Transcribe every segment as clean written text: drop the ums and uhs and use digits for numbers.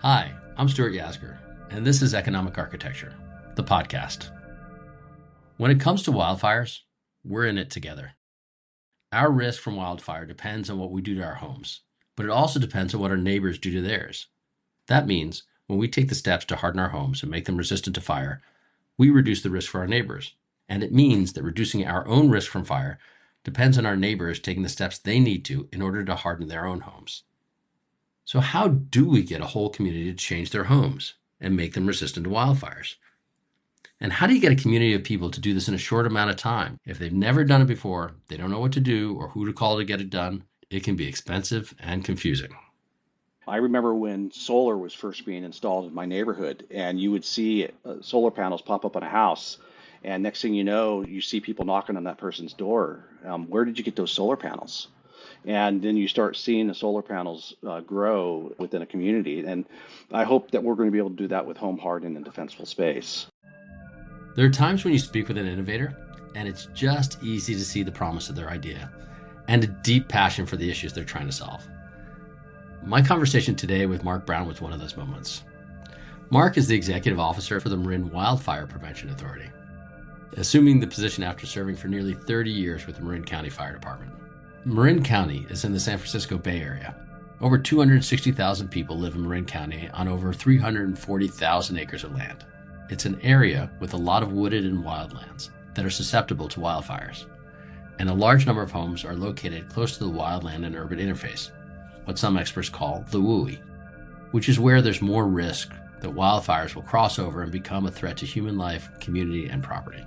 Hi, I'm Stuart Yasgur, and this is Economic Architecture, the podcast. When it comes to wildfires, we're in it together. Our risk from wildfire depends on what we do to our homes, but it also depends on what our neighbors do to theirs. That means when we take the steps to harden our homes and make them resistant to fire, we reduce the risk for our neighbors. And it means that reducing our own risk from fire depends on our neighbors taking the steps they need to in order to harden their own homes. So how do we get a whole community to change their homes and make them resistant to wildfires? And how do you get a community of people to do this in a short amount of time? If they've never done it before, they don't know what to do or who to call to get it done, it can be expensive and confusing. I remember when solar was first being installed in my neighborhood, and you would see solar panels pop up on a house, and next thing you know, you see people knocking on that person's door. Where did you get those solar panels? And then you start seeing the solar panels grow within a community. And I hope that we're going to be able to do that with home hardened and defensible space. There are times when you speak with an innovator, and it's just easy to see the promise of their idea and a deep passion for the issues they're trying to solve. My conversation today with Markbrown was one of those moments. Mark is the executive officer for the Marin Wildfire Prevention Authority, assuming the position after serving for nearly 30 years with the Marin County Fire Department. Marin County is in the San Francisco Bay Area. Over 260,000 people live in Marin County on over 340,000 acres of land. It's an area with a lot of wooded and wildlands that are susceptible to wildfires. And a large number of homes are located close to the wildland and urban interface, what some experts call the WUI, which is where there's more risk that wildfires will cross over and become a threat to human life, community, and property.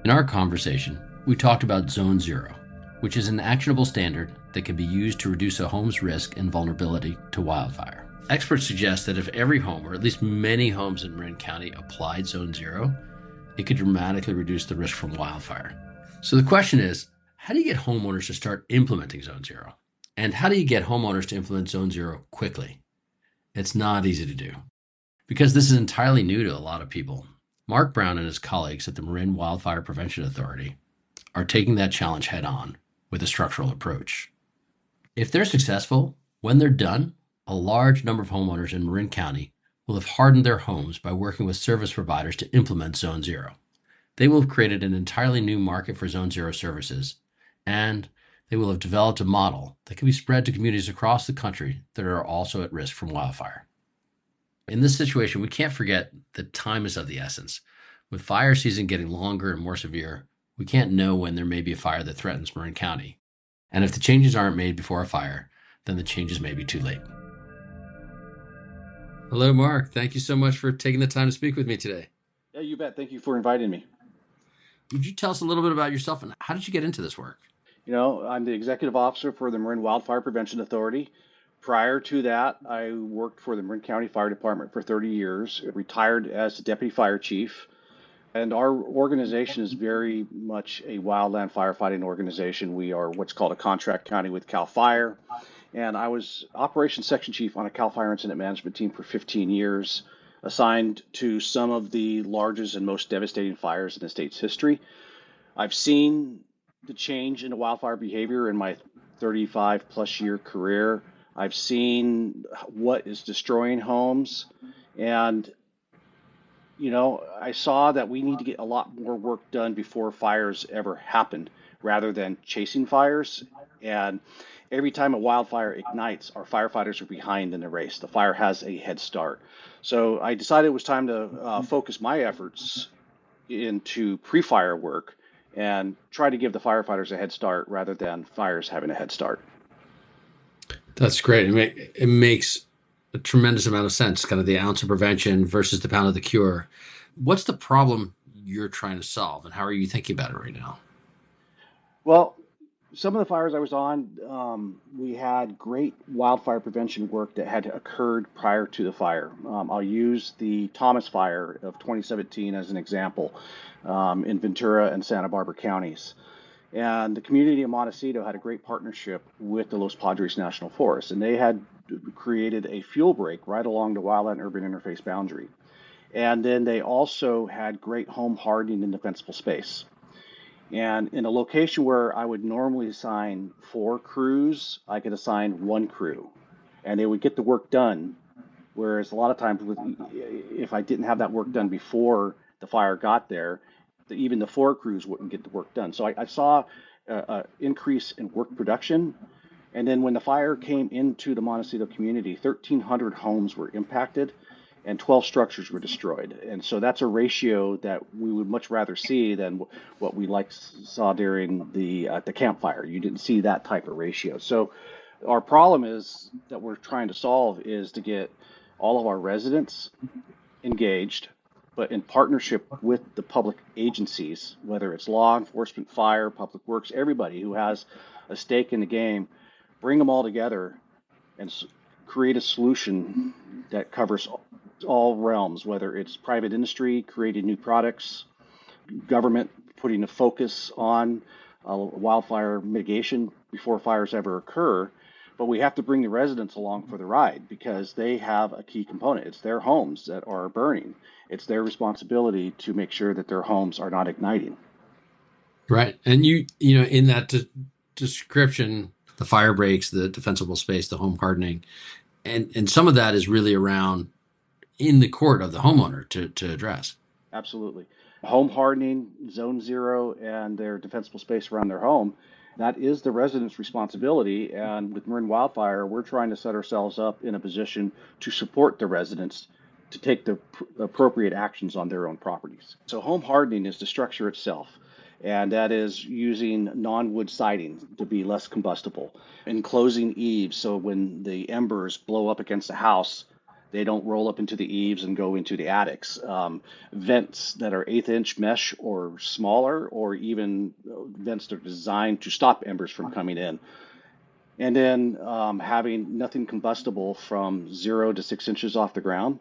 In our conversation, we talked about Zonezero, which is an actionable standard that can be used to reduce a home's risk and vulnerability to wildfire. Experts suggest that if every home, or at least many homes in Marin County, applied Zonezero, it could dramatically reduce the risk from wildfire. So the question is, how do you get homeowners to start implementing Zonezero? And how do you get homeowners to implement Zonezero quickly? It's not easy to do, because this is entirely new to a lot of people. Markbrown and his colleagues at the Marin Wildfire Prevention Authority are taking that challenge head on with a structural approach. If they're successful, when they're done, a large number of homeowners in Marin County will have hardened their homes by working with service providers to implement Zonezero. They will have created an entirely new market for Zonezero services, and they will have developed a model that can be spread to communities across the country that are also at risk from wildfire. In this situation, we can't forget that time is of the essence. With fire season getting longer and more severe, we can't know when there may be a fire that threatens Marin County. And if the changes aren't made before a fire, then the changes may be too late. Hello, Mark. Thank you so much for taking the time to speak with me today. Yeah, you bet. Thank you for inviting me. Would you tell us a little bit about yourself and how did you get into this work? I'm the executive officer for the Marin Wildfire Prevention Authority. Prior to that, I worked for the Marin County Fire Department for 30 years, retired as the deputy fire chief. And our organization is very much a wildland firefighting organization. We are what's called a contract county with CalFire. And I was operations section chief on a CalFire incident management team for 15 years, assigned to some of the largest and most devastating fires in the state's history. I've seen the change in the wildfire behavior in my 35 plus year career. I've seen what is destroying homes, and I saw that we need to get a lot more work done before fires ever happen rather than chasing fires. And every time a wildfire ignites, our firefighters are behind in the race. The fire has a head start. So I decided it was time to focus my efforts into pre-fire work and try to give the firefighters a head start rather than fires having a head start. That's great. It makes a tremendous amount of sense, kind of the ounce of prevention versus the pound of the cure. What's the problem you're trying to solve, and how are you thinking about it right now? Well, some of the fires I was on, we had great wildfire prevention work that had occurred prior to the fire. I'll use the Thomas Fire of 2017 as an example in Ventura and Santa Barbara counties. And the community of Montecito had a great partnership with the Los Padres National Forest, and they had created a fuel break right along the wildland-urban interface boundary. And then they also had great home hardening and defensible space. And in a location where I would normally assign 4 crews, I could assign 1 crew, and they would get the work done Whereas a lot of times, if I didn't have that work done before the fire got there, even the floor crews wouldn't get the work done. So I saw an increase in work production. And then when the fire came into the Montecito community, 1,300 homes were impacted and 12 structures were destroyed. And so that's a ratio that we would much rather see than what we saw during the campfire. You didn't see that type of ratio. So our problem is that we're trying to solve is to get all of our residents engaged, but in partnership with the public agencies, whether it's law enforcement, fire, public works, everybody who has a stake in the game, bring them all together and create a solution that covers all realms, whether it's private industry creating new products, government putting a focus on wildfire mitigation before fires ever occur. But we have to bring the residents along for the ride because they have a key component. It's their homes that are burning. It's their responsibility to make sure that their homes are not igniting. Right. And in that description, the fire breaks, the defensible space, the home hardening, and some of that is really around in the court of the homeowner to address. Absolutely. Home hardening, zonezero, and their defensible space around their home, that is the resident's responsibility. And with Marin Wildfire, we're trying to set ourselves up in a position to support the residents to take the appropriate actions on their own properties. So home hardening is the structure itself, and that is using non-wood siding to be less combustible, enclosing eaves so when the embers blow up against the house, they don't roll up into the eaves and go into the attics. Vents that are 1/8 inch mesh or smaller, or even vents that are designed to stop embers from coming in. And then having nothing combustible from 0 to 6 inches off the ground.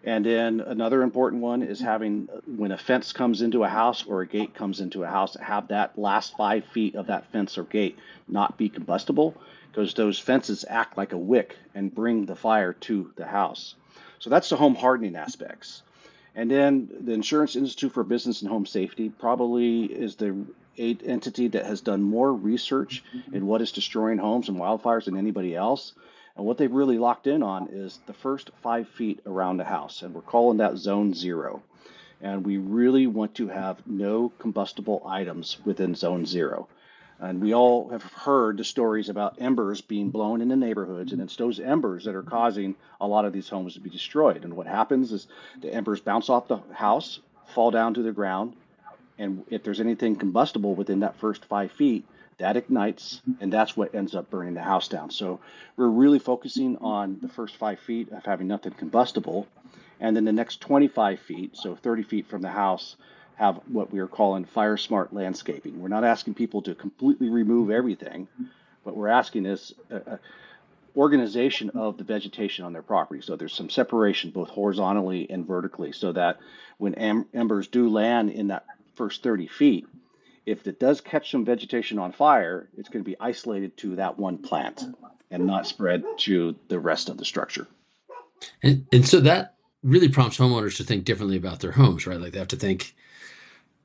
And then another important one is having, when a fence comes into a house or a gate comes into a house, have that last 5 feet of that fence or gate not be combustible, because those fences act like a wick and bring the fire to the house. So that's the home hardening aspects. And then the Insurance Institute for Business and Home Safety probably is the entity that has done more research in what is destroying homes and wildfires than anybody else. And what they've really locked in on is the first 5 feet around the house, and we're calling that zone 0. And we really want to have no combustible items within zone 0. And we all have heard the stories about embers being blown in the neighborhoods, and it's those embers that are causing a lot of these homes to be destroyed. And what happens is the embers bounce off the house, fall down to the ground, and if there's anything combustible within that first 5 feet, that ignites, and that's what ends up burning the house down. So we're really focusing on the first 5 feet of having nothing combustible, and then the next 25 feet, so 30 feet from the house, have what we are calling fire smart landscaping. We're not asking people to completely remove everything, but we're asking is organization of the vegetation on their property. So there's some separation both horizontally and vertically, so that when embers do land in that first 30 feet, if it does catch some vegetation on fire, it's going to be isolated to that one plant and not spread to the rest of the structure. And so that really prompts homeowners to think differently about their homes, right? Like they have to think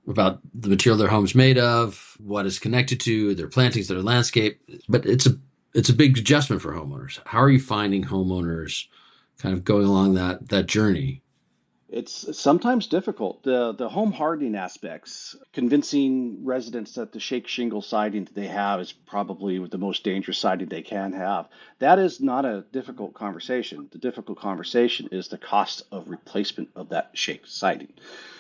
about the material their home's made of, what it's connected to, their plantings, their landscape. But it's a big adjustment for homeowners. How are you finding homeowners kind of going along that journey? It's sometimes difficult. The home hardening aspects, convincing residents that the shake shingle siding that they have is probably the most dangerous siding they can have. That is not a difficult conversation. The difficult conversation is the cost of replacement of that shake siding.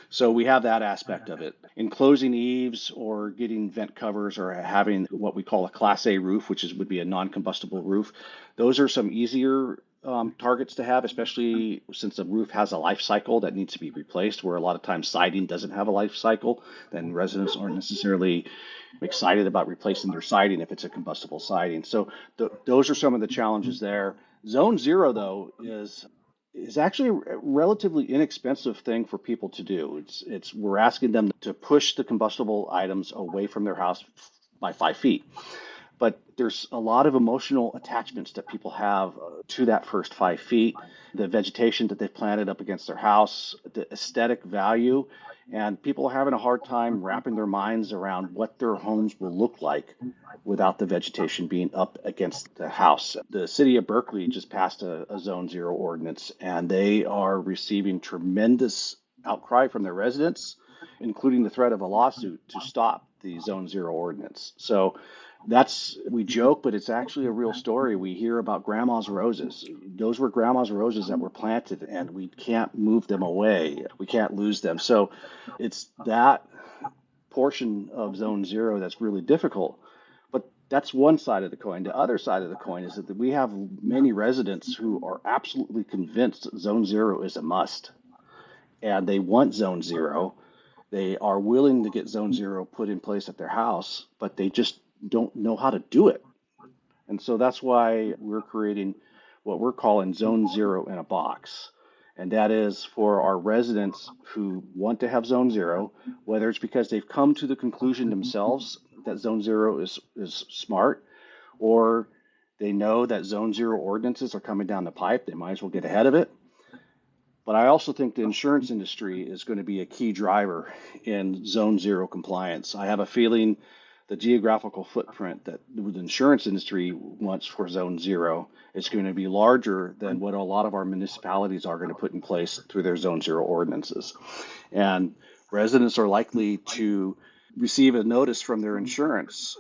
So we have that aspect of it. Enclosing eaves or getting vent covers or having what we call a Class A roof, which would be a non-combustible roof. Those are some easier targets to have, especially since the roof has a life cycle that needs to be replaced, where a lot of times siding doesn't have a life cycle. Then residents aren't necessarily excited about replacing their siding if it's a combustible siding. So those are some of the challenges there. Zone 0, though, is actually a relatively inexpensive thing for people to do. We're asking them to push the combustible items away from their house by 5 feet. But there's a lot of emotional attachments that people have to that first 5 feet, the vegetation that they've planted up against their house, the aesthetic value, and people are having a hard time wrapping their minds around what their homes will look like without the vegetation being up against the house. The city of Berkeley just passed a Zone Zero ordinance, and they are receiving tremendous outcry from their residents, including the threat of a lawsuit to stop the Zone Zero ordinance. So we joke, but it's actually a real story. We hear about grandma's roses. Those were grandma's roses that were planted, and we can't move them away. We can't lose them. So it's that portion of Zone Zero that's really difficult. But that's one side of the coin. The other side of the coin is that we have many residents who are absolutely convinced that Zone Zero is a must, and they want Zone Zero. They are willing to get Zone Zero put in place at their house, but they just don't know how to do it. And so that's why we're creating what we're calling Zone Zero in a box. And that is for our residents who want to have Zone Zero, whether it's because they've come to the conclusion themselves that Zone Zero is smart, or they know that Zone Zero ordinances are coming down the pipe, they might as well get ahead of it. But I also think the insurance industry is going to be a key driver in Zone Zero compliance. I have a feeling the geographical footprint that the insurance industry wants for Zone Zero is going to be larger than what a lot of our municipalities are going to put in place through their Zone Zero ordinances. And residents are likely to receive a notice from their insurance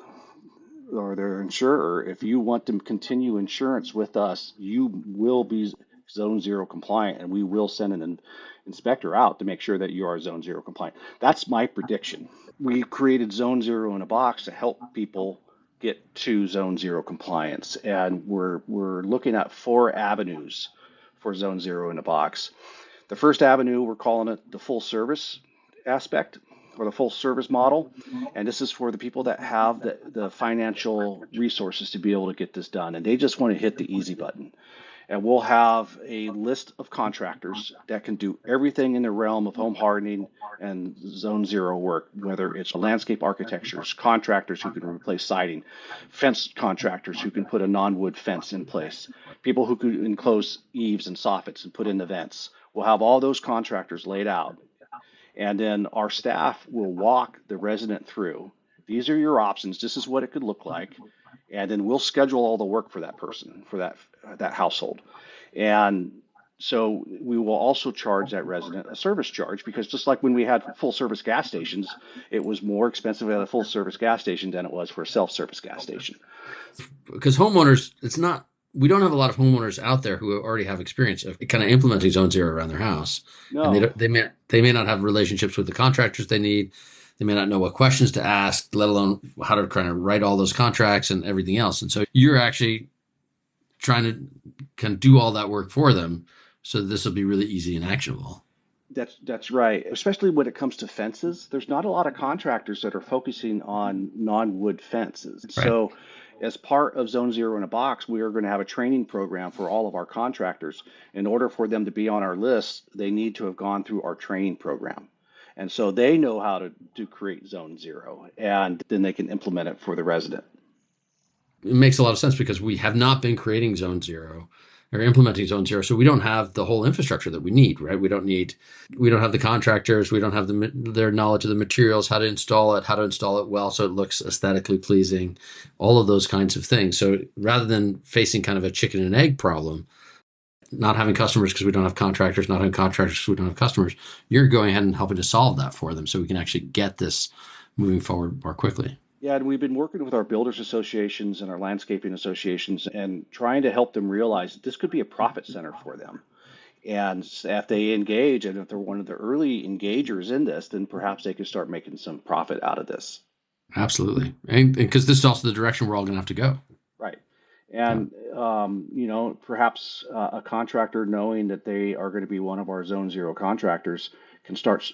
or their insurer. If you want to continue insurance with us, you will be Zone Zero compliant, and we will send an inspector out to make sure that you are Zone Zero compliant. That's my prediction. We created Zone Zero in a box to help people get to Zone Zero compliance, and we're looking at 4 avenues for Zone Zero in a box. The first avenue, we're calling it the full service aspect or the full service model, and this is for the people that have the financial resources to be able to get this done, and they just want to hit the easy button. And we'll have a list of contractors that can do everything in the realm of home hardening and Zone Zero work, whether it's landscape architectures, contractors who can replace siding, fence contractors who can put a non-wood fence in place, people who can enclose eaves and soffits and put in the vents. We'll have all those contractors laid out. And then our staff will walk the resident through. These are your options. This is what it could look like. And then we'll schedule all the work for that person, for that household. And so we will also charge that resident a service charge, because just like when we had full service gas stations, it was more expensive at a full service gas station than it was for a self-service gas station. Because homeowners, we don't have a lot of homeowners out there who already have experience of kind of implementing Zone Zero around their house. No. And they may not have relationships with the contractors they need. They may not know what questions to ask, let alone how to kind of write all those contracts and everything else. And so you're actually trying to kind of do all that work for them, so this will be really easy and actionable. That's right. Especially when it comes to fences, there's not a lot of contractors that are focusing on non-wood fences. Right. So as part of Zone Zero in a box, we are going to have a training program for all of our contractors. In order for them to be on our list, they need to have gone through our training program. And so they know how to create Zone Zero, and then they can implement it for the resident. It makes a lot of sense, because we have not been creating Zone Zero or implementing Zone Zero. So we don't have the whole infrastructure that we need, right? We don't have the contractors. We don't have their knowledge of the materials, how to install it well so it looks aesthetically pleasing, all of those kinds of things. So rather than facing kind of a chicken and egg problem, not having customers because we don't have contractors, not having contractors because we don't have customers, you're going ahead and helping to solve that for them so we can actually get this moving forward more quickly. Yeah, and we've been working with our builders associations and our landscaping associations and trying to help them realize that this could be a profit center for them. And if they engage, and if they're one of the early engagers in this, then perhaps they could start making some profit out of this. Absolutely. And because this is also the direction we're all going to have to go. Right. And, perhaps a contractor, knowing that they are going to be one of our Zone Zero contractors, can start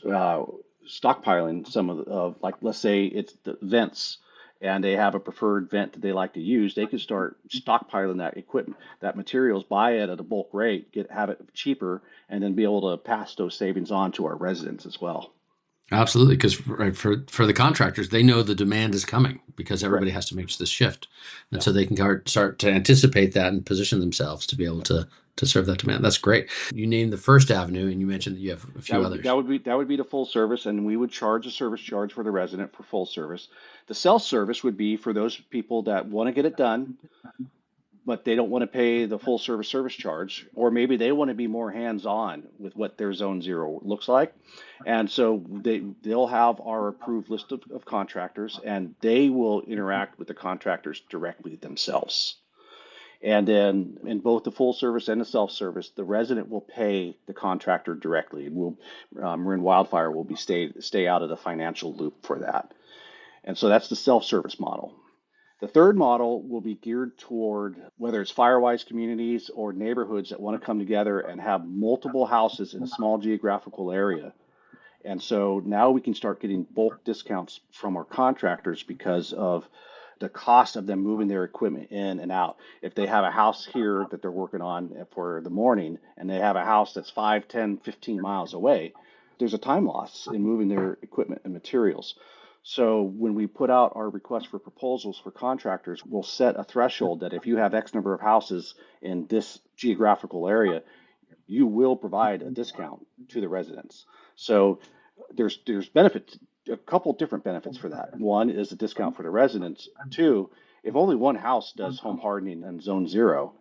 stockpiling some of like, let's say it's the vents, and they have a preferred vent that they like to use. They can start stockpiling that equipment, that materials, buy it at a bulk rate, have it cheaper, and then be able to pass those savings on to our residents as well. Absolutely, because for the contractors, they know the demand is coming because everybody Correct. has to make this shift, and Yeah. so they can start to anticipate that and position themselves to be able to serve that demand. That's great. You named the first avenue, and you mentioned that you have a That few would be that others. would be that would be the full service, and we would charge a service charge for the resident for full service. The self service would be for those people that want to get it done, but they don't want to pay the full service charge, or maybe they want to be more hands on with what their zone zero looks like, and so they'll have our approved list of contractors, and they will interact with the contractors directly themselves. And then in both the full service and the self service, the resident will pay the contractor directly. And will Marin Wildfire will be stay out of the financial loop for that. And so that's the self service model. The third model will be geared toward whether it's firewise communities or neighborhoods that want to come together and have multiple houses in a small geographical area. And so now we can start getting bulk discounts from our contractors because of the cost of them moving their equipment in and out. If they have a house here that they're working on for the morning and they have a house that's 5, 10, 15 miles away, there's a time loss in moving their equipment and materials. So when we put out our request for proposals for contractors, we'll set a threshold that if you have X number of houses in this geographical area, you will provide a discount to the residents. So there's benefits, a couple different benefits for that. One is a discount for the residents. Two, if only one house does home hardening and zone zero,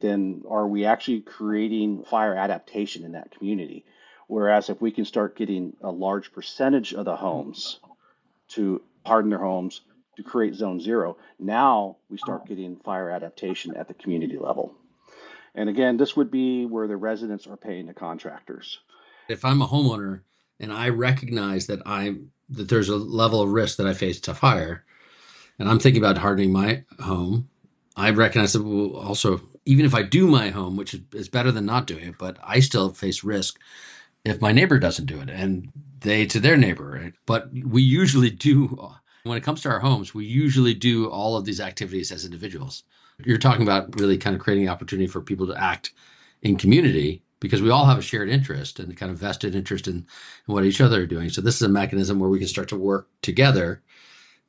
then are we actually creating fire adaptation in that community? Whereas if we can start getting a large percentage of the homes to harden their homes to create zone zero, now we start getting fire adaptation at the community level. And again, this would be where the residents are paying the contractors. If I'm a homeowner and I recognize that there's a level of risk that I face to fire, and I'm thinking about hardening my home, I recognize that we'll also, even if I do my home, which is better than not doing it, but I still face risk if my neighbor doesn't do it and they to their neighbor. Right? But we usually do, when it comes to our homes, we usually do all of these activities as individuals. You're talking about really kind of creating opportunity for people to act in community because we all have a shared interest and kind of vested interest in what each other are doing. So this is a mechanism where we can start to work together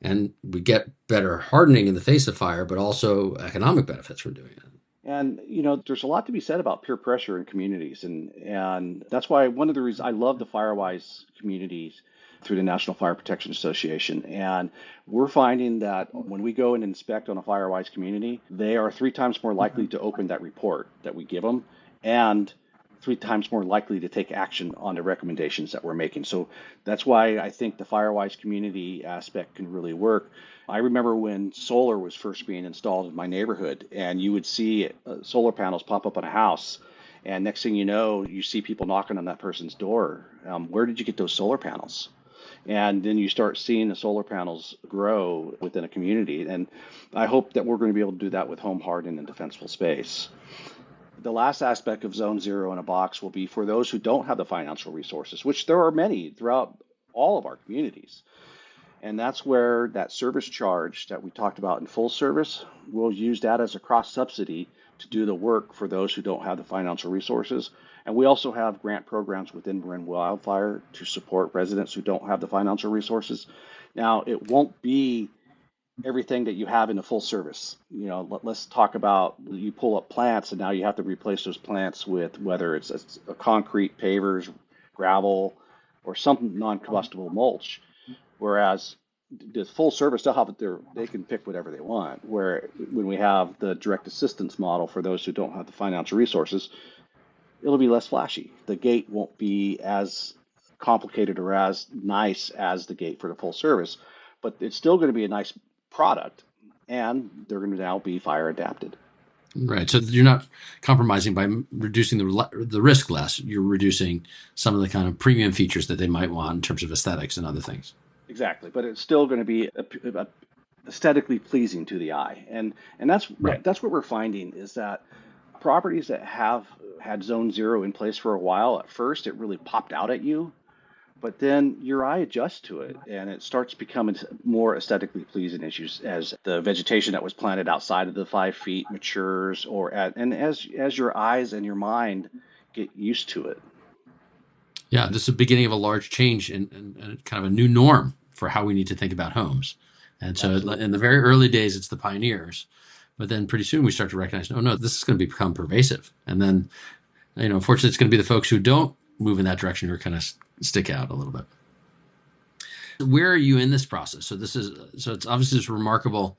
and we get better hardening in the face of fire, but also economic benefits from doing it. And there's a lot to be said about peer pressure in communities, and that's why one of the reasons I love the Firewise communities through the National Fire Protection Association. And we're finding that when we go and inspect on a Firewise community, they are 3 times more likely to open that report that we give them, and 3 times more likely to take action on the recommendations that we're making. So that's why I think the Firewise community aspect can really work. I remember when solar was first being installed in my neighborhood, and you would see solar panels pop up on a house, and next thing you know, you see people knocking on that person's door. Where did you get those solar panels? And then you start seeing the solar panels grow within a community. And I hope that we're going to be able to do that with home hardened and defensible space. The last aspect of Zone Zero in a box will be for those who don't have the financial resources, which there are many throughout all of our communities. And that's where that service charge that we talked about in full service, we'll use that as a cross subsidy to do the work for those who don't have the financial resources. And we also have grant programs within Marin Wildfire to support residents who don't have the financial resources. Now, it won't be everything that you have in a full service. Let's talk about you pull up plants and now you have to replace those plants with whether it's a concrete, pavers, gravel, or some non-combustible mulch. Whereas the full service, they can pick whatever they want. Where when we have the direct assistance model for those who don't have the financial resources, it'll be less flashy. The gate won't be as complicated or as nice as the gate for the full service, but it's still going to be a nice product, and they're going to now be fire adapted. Right. So you're not compromising by reducing the risk less. You're reducing some of the kind of premium features that they might want in terms of aesthetics and other things. Exactly, but it's still going to be aesthetically pleasing to the eye, and that's Right. that's what we're finding is that properties that have had zone zero in place for a while, at first it really popped out at you, but then your eye adjusts to it and it starts becoming more aesthetically pleasing as the vegetation that was planted outside of the 5 feet matures, and as your eyes and your mind get used to it. Yeah, this is the beginning of a large change and kind of a new norm for how we need to think about homes. And so Absolutely. in the very early days, it's the pioneers. But then pretty soon we start to recognize, oh, no, this is going to become pervasive. And then, unfortunately, it's going to be the folks who don't move in that direction who are kind of stick out a little bit. Where are you in this process? So it's obviously this remarkable,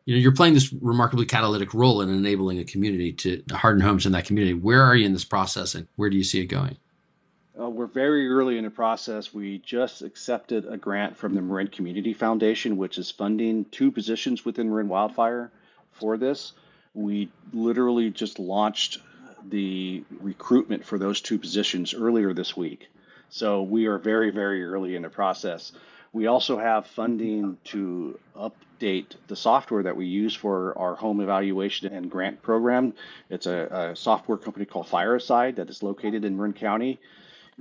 you're playing this remarkably catalytic role in enabling a community to harden homes in that community. Where are you in this process and where do you see it going? We're very early in the process. We just accepted a grant from the Marin Community Foundation, which is funding two positions within Marin Wildfire for this. We literally just launched the recruitment for those two positions earlier this week. So we are very, very early in the process. We also have funding to update the software that we use for our home evaluation and grant program. It's a software company called Fireside that is located in Marin County.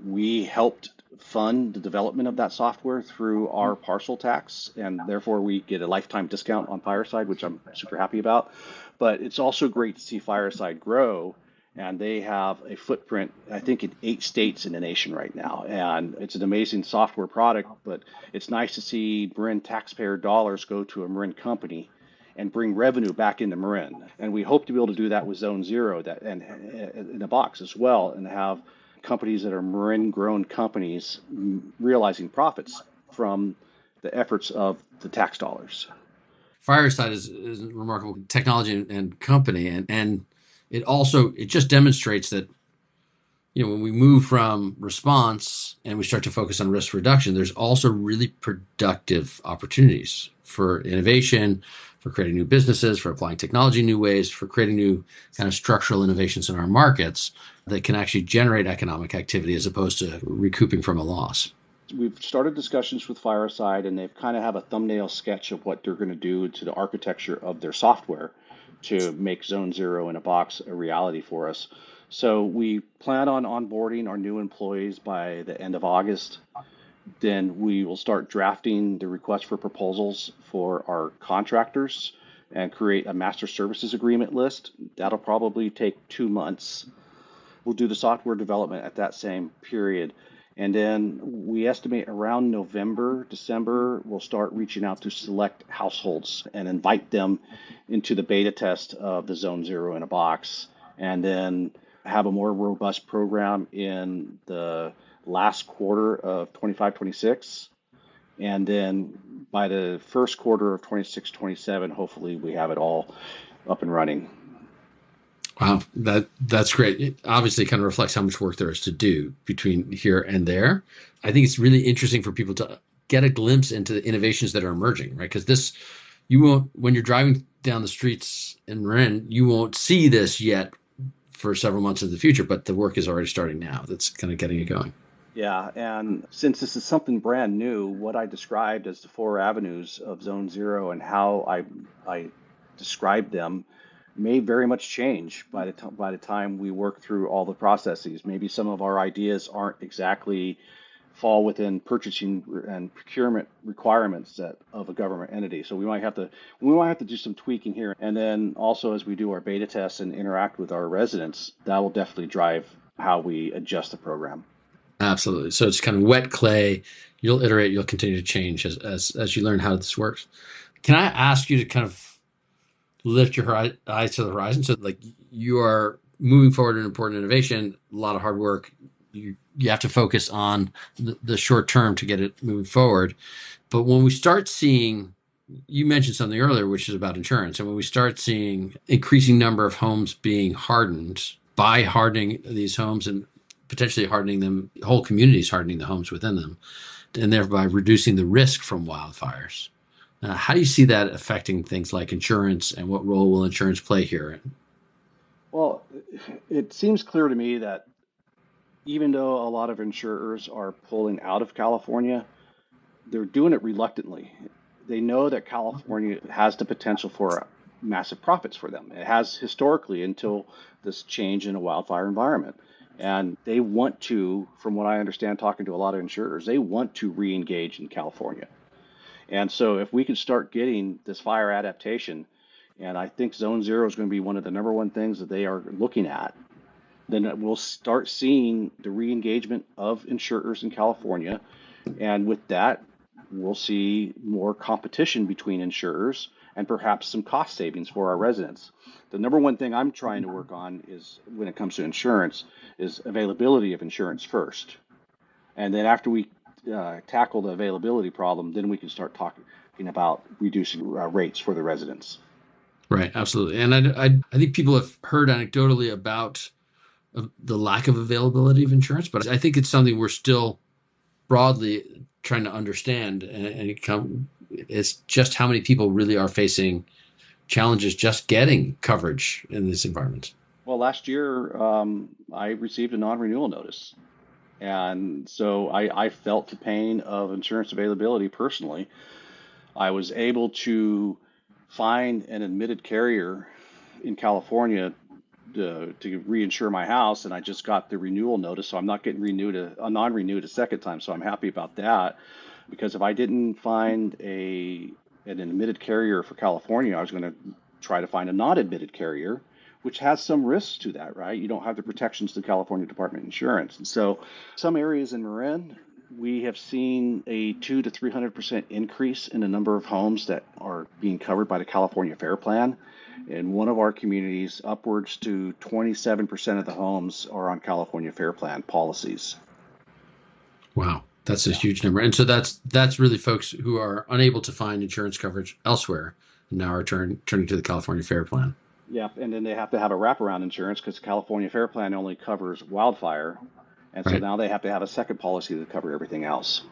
We helped fund the development of that software through our parcel tax, and therefore we get a lifetime discount on Fireside, which I'm super happy about. But it's also great to see Fireside grow, and they have a footprint, I think, in 8 states in the nation right now. And it's an amazing software product, but it's nice to see Marin taxpayer dollars go to a Marin company and bring revenue back into Marin. And we hope to be able to do that with zonezero and in a box as well, and have companies that are Marin grown companies realizing profits from the efforts of the tax dollars. Fireside is a remarkable technology and company, and it just demonstrates that when we move from response and we start to focus on risk reduction, there's also really productive opportunities for innovation, for creating new businesses, for applying technology in new ways, for creating new kind of structural innovations in our markets that can actually generate economic activity as opposed to recouping from a loss. We've started discussions with Fireside, and they've kind of have a thumbnail sketch of what they're going to do to the architecture of their software to make zonezero in a box a reality for us. So we plan on onboarding our new employees by the end of August. Then we will start drafting the request for proposals for our contractors and create a master services agreement list. That'll probably take 2 months. We'll do the software development at that same period. And then we estimate around November, December, we'll start reaching out to select households and invite them into the beta test of the zonezero in a box. And then have a more robust program in the last quarter of 25-26. And then by the first quarter of 26-27, hopefully we have it all up and running. Wow, that's great. It obviously kind of reflects how much work there is to do between here and there. I think it's really interesting for people to get a glimpse into the innovations that are emerging, right? Because you won't, when you're driving down the streets in Marin, you won't see this yet for several months in the future, but the work is already starting now. That's kind of getting it going. Yeah, and since this is something brand new, what I described as the 4 avenues of zonezero and how I described them may very much change by the time we work through all the processes. Maybe some of our ideas aren't exactly fall within purchasing and procurement requirements of a government entity. So we might have to do some tweaking here. And then also as we do our beta tests and interact with our residents, that will definitely drive how we adjust the program. Absolutely. So it's kind of wet clay. You'll iterate, you'll continue to change as you learn how this works. Can I ask you to kind of lift your eyes to the horizon? So like you are moving forward in important innovation, a lot of hard work. You have to focus on the short term to get it moving forward. But when we start seeing, you mentioned something earlier, which is about insurance. And when we start seeing increasing number of homes being hardened by hardening these homes and potentially hardening them, whole communities hardening the homes within them, and thereby reducing the risk from wildfires. How do you see that affecting things like insurance, and what role will insurance play here? Well, it seems clear to me that even though a lot of insurers are pulling out of California, they're doing it reluctantly. They know that California has the potential for massive profits for them. It has historically until this change in a wildfire environment. And they want to, from what I understand, talking to a lot of insurers, they want to re-engage in California. And so if we can start getting this fire adaptation, and I think zonezero is going to be one of the number one things that they are looking at, then we'll start seeing the re-engagement of insurers in California. And with that, we'll see more competition between insurers and perhaps some cost savings for our residents. The number one thing I'm trying to work on is when it comes to insurance is availability of insurance first. And then after we tackle the availability problem, then we can start talking about reducing rates for the residents. Right, absolutely. And I think people have heard anecdotally about the lack of availability of insurance, but I think it's something we're still broadly trying to understand. And it's just how many people really are facing challenges just getting coverage in this environment. Well, last year I received a non-renewal notice. And so I felt the pain of insurance availability personally. I was able to find an admitted carrier in California to reinsure my house, and I just got the renewal notice, so I'm not getting non-renewed a second time. So I'm happy about that, because if I didn't find an admitted carrier for California, I was going to try to find a non-admitted carrier, which has some risks to that, right? You don't have the protections of the California Department of Insurance. And so some areas in Marin, we have seen a 200 to 300% increase in the number of homes that are being covered by the California Fair Plan. In one of our communities, upwards to 27% of the homes are on California Fair Plan policies. Wow, that's a huge number. And so that's really folks who are unable to find insurance coverage elsewhere and now are turning to the California Fair Plan. Yep, and then they have to have a wraparound insurance because the California Fair Plan only covers wildfire. And so Right. now they have to have a second policy to cover everything else.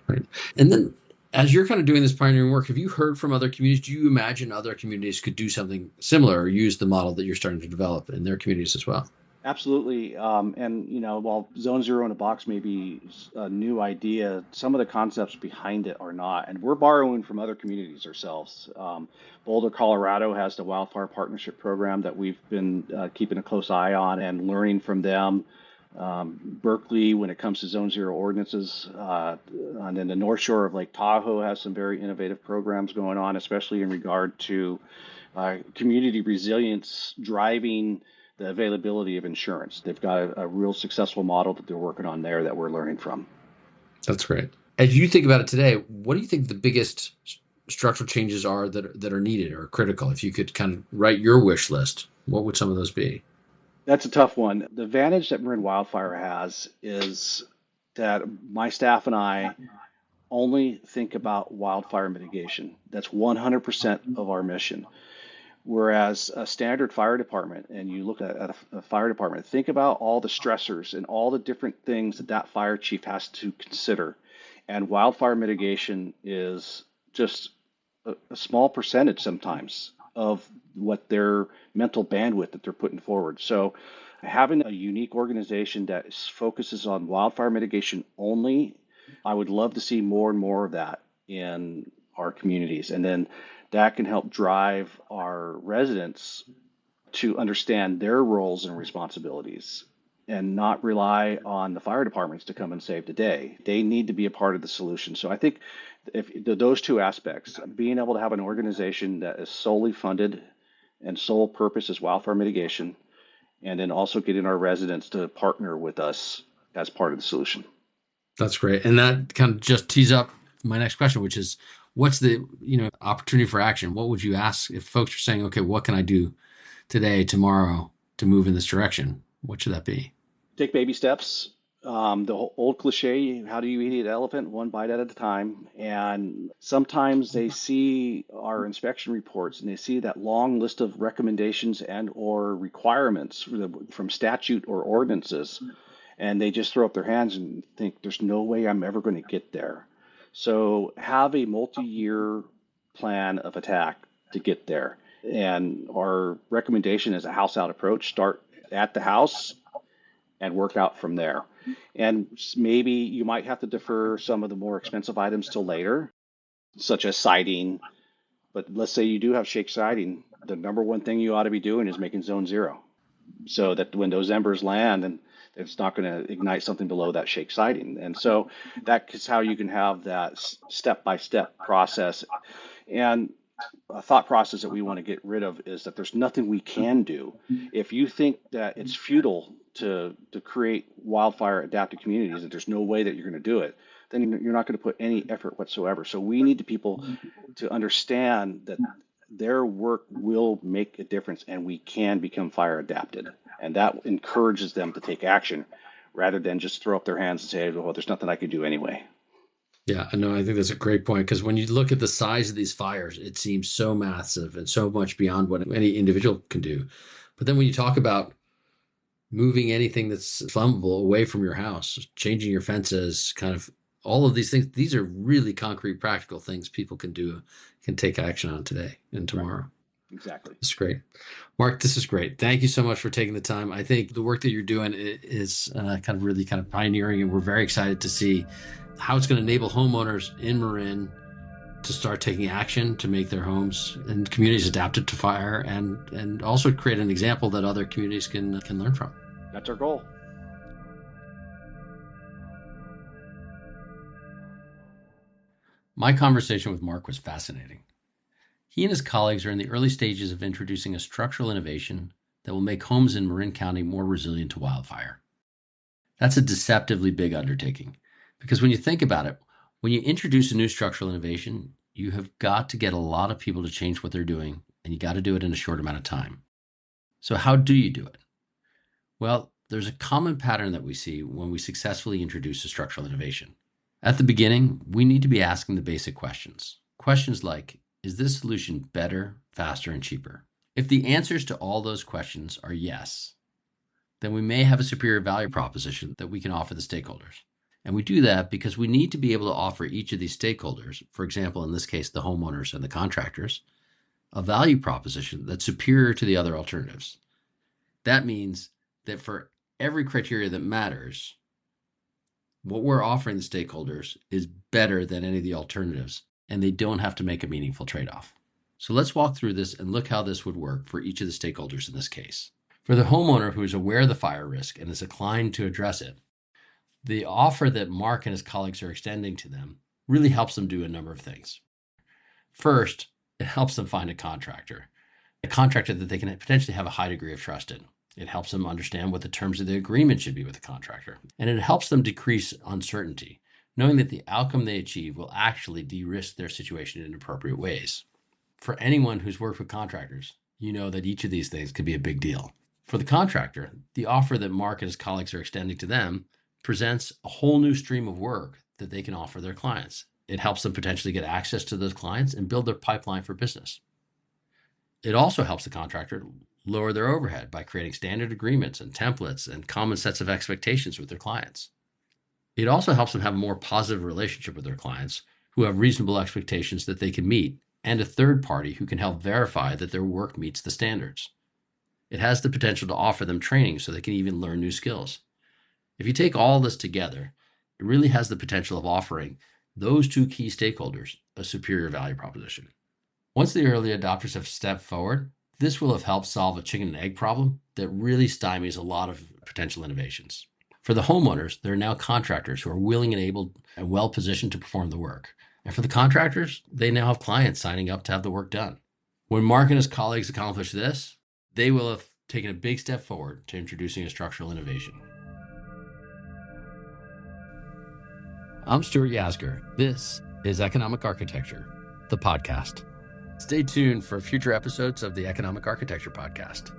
Right. And then as you're kind of doing this pioneering work, have you heard from other communities? Do you imagine other communities could do something similar or use the model that you're starting to develop in their communities as well? Absolutely. And, while Zone Zero in a box may be a new idea, some of the concepts behind it are not. And we're borrowing from other communities ourselves. Boulder, Colorado has the Wildfire Partnership Program that we've been keeping a close eye on and learning from them. Berkeley, when it comes to Zone Zero ordinances, and then the North Shore of Lake Tahoe has some very innovative programs going on, especially in regard to community resilience driving the availability of insurance. They've got a real successful model that they're working on there that we're learning from. That's great. As you think about it today, what do you think the biggest structural changes are that are needed or critical? If you could kind of write your wish list, what would some of those be? That's a tough one. The advantage that Marin Wildfire has is that my staff and I only think about wildfire mitigation. That's 100% of our mission. Whereas a standard fire department, and you look at a fire department, think about all the stressors and all the different things that that fire chief has to consider. And wildfire mitigation is just a small percentage sometimes of what their mental bandwidth that they're putting forward. So having a unique organization that focuses on wildfire mitigation only, I would love to see more and more of that in our communities. And then that can help drive our residents to understand their roles and responsibilities and not rely on the fire departments to come and save the day. They need to be a part of the solution. So I think if those two aspects, being able to have an organization that is solely funded and sole purpose is wildfire mitigation, and then also getting our residents to partner with us as part of the solution. That's great. And that kind of just tees up my next question, which is what's the, opportunity for action? What would you ask if folks are saying, okay, what can I do today, tomorrow to move in this direction? What should that be? Take baby steps. The old cliche, how do you eat an elephant? One bite at a time. And sometimes they see our inspection reports and they see that long list of recommendations and or requirements from statute or ordinances, and they just throw up their hands and think there's no way I'm ever going to get there. So have a multi-year plan of attack to get there. And our recommendation is a house out approach. Start at the house and work out from there. And maybe you might have to defer some of the more expensive items till later, such as siding. But let's say you do have shake siding. The number one thing you ought to be doing is making Zone Zero, so that when those embers land, and it's not going to ignite something below that shake siding. And so that is how you can have that step-by-step process. And a thought process that we want to get rid of is that there's nothing we can do. If you think that it's futile to create wildfire adapted communities, that there's no way that you're going to do it, then you're not going to put any effort whatsoever. So we need people to understand that their work will make a difference and we can become fire adapted. And that encourages them to take action rather than just throw up their hands and say, well, there's nothing I can do anyway. Yeah, no, I think that's a great point, because when you look at the size of these fires, it seems so massive and so much beyond what any individual can do. But then when you talk about moving anything that's flammable away from your house, changing your fences, kind of all of these things, these are really concrete, practical things people can do, can take action on today and tomorrow. Right. Exactly. It's great. Mark, this is great. Thank you so much for taking the time. I think the work that you're doing is really pioneering, and we're very excited to see how it's going to enable homeowners in Marin to start taking action to make their homes and communities adapted to fire, and also create an example that other communities can learn from. That's our goal. My conversation with Mark was fascinating. He and his colleagues are in the early stages of introducing a structural innovation that will make homes in Marin County more resilient to wildfire. That's a deceptively big undertaking, because when you think about it, when you introduce a new structural innovation, you have got to get a lot of people to change what they're doing, and you got to do it in a short amount of time. So how do you do it? Well, there's a common pattern that we see when we successfully introduce a structural innovation. At the beginning, we need to be asking the basic questions. Questions like, is this solution better, faster, and cheaper? If the answers to all those questions are yes, then we may have a superior value proposition that we can offer the stakeholders. And we do that because we need to be able to offer each of these stakeholders, for example, in this case, the homeowners and the contractors, a value proposition that's superior to the other alternatives. That means that for every criteria that matters, what we're offering the stakeholders is better than any of the alternatives, and they don't have to make a meaningful trade-off. So let's walk through this and look how this would work for each of the stakeholders in this case. For the homeowner who is aware of the fire risk and is inclined to address it, the offer that Mark and his colleagues are extending to them really helps them do a number of things. First, it helps them find a contractor that they can potentially have a high degree of trust in. It helps them understand what the terms of the agreement should be with the contractor. And it helps them decrease uncertainty, knowing that the outcome they achieve will actually de-risk their situation in appropriate ways. For anyone who's worked with contractors, you know that each of these things could be a big deal. For the contractor, the offer that Mark and his colleagues are extending to them presents a whole new stream of work that they can offer their clients. It helps them potentially get access to those clients and build their pipeline for business. It also helps the contractor lower their overhead by creating standard agreements and templates and common sets of expectations with their clients. It also helps them have a more positive relationship with their clients who have reasonable expectations that they can meet, and a third party who can help verify that their work meets the standards. It has the potential to offer them training so they can even learn new skills. If you take all this together, it really has the potential of offering those two key stakeholders a superior value proposition. Once the early adopters have stepped forward, this will have helped solve a chicken and egg problem that really stymies a lot of potential innovations. For the homeowners, there are now contractors who are willing and able and well positioned to perform the work. And for the contractors, they now have clients signing up to have the work done. When Mark and his colleagues accomplish this, they will have taken a big step forward to introducing a structural innovation. I'm Stuart Yasgur. This is Economic Architecture, the podcast. Stay tuned for future episodes of the Economic Architecture Podcast.